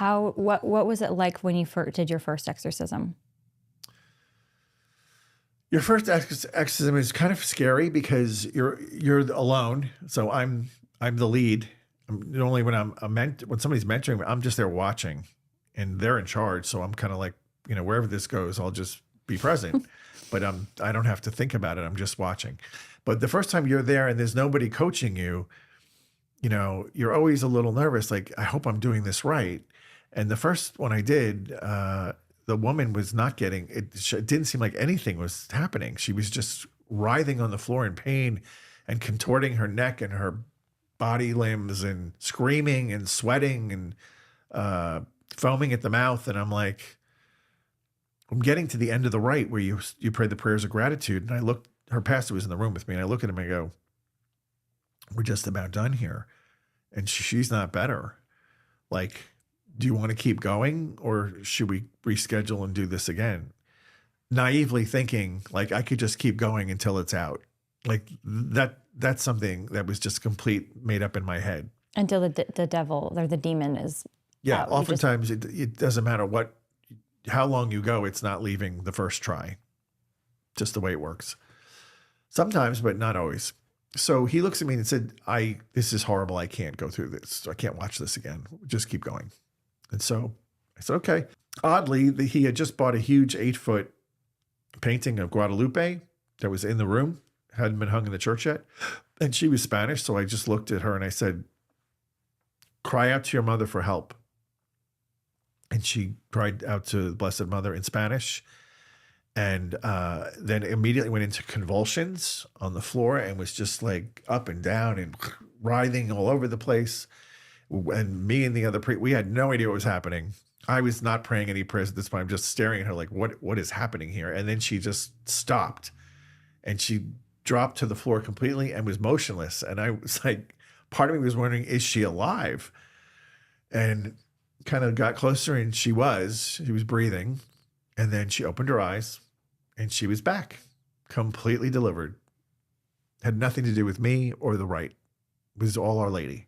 what was it like when you did your first exorcism? Your first exorcism is kind of scary because you're alone. So I'm the lead. Normally when when somebody's mentoring me, I'm just there watching, and they're in charge. So I'm kind of like, wherever this goes, I'll just be present. But I don't have to think about it. I'm just watching. But the first time you're there and there's nobody coaching you, you're always a little nervous. Like, I hope I'm doing this right. And the first one I did, the woman was not getting it. It didn't seem like anything was happening. She was just writhing on the floor in pain and contorting her neck and her body limbs and screaming and sweating and foaming at the mouth. And I'm like, I'm getting to the end of the rite where you pray the prayers of gratitude. And I looked, her pastor was in the room with me, and I look at him and I go, we're just about done here. And she's not better. Like, do you want to keep going, or should we reschedule and do this again? Naively thinking like I could just keep going until it's out. Like that's something that was just complete made up in my head. Until the devil or the demon is Yeah, out. oftentimes it doesn't matter how long you go, it's not leaving the first try. Just the way it works. Sometimes, but not always. So he looks at me and said, this is horrible. I can't go through this. I can't watch this again. Just keep going. And so I said, okay. Oddly, he had just bought a huge 8-foot painting of Guadalupe that was in the room, hadn't been hung in the church yet. And she was Spanish. So I just looked at her and I said, cry out to your mother for help. And she cried out to the Blessed Mother in Spanish. And then immediately went into convulsions on the floor and was just like up and down and writhing all over the place. And me and the other priest, we had no idea what was happening. I was not praying any prayers at this point. I'm just staring at her like, what is happening here? And then she just stopped and she dropped to the floor completely and was motionless. And I was like, part of me was wondering, is she alive? And kind of got closer and she was breathing. And then she opened her eyes and she was back, completely delivered. Had nothing to do with me or the rite. It was all Our Lady.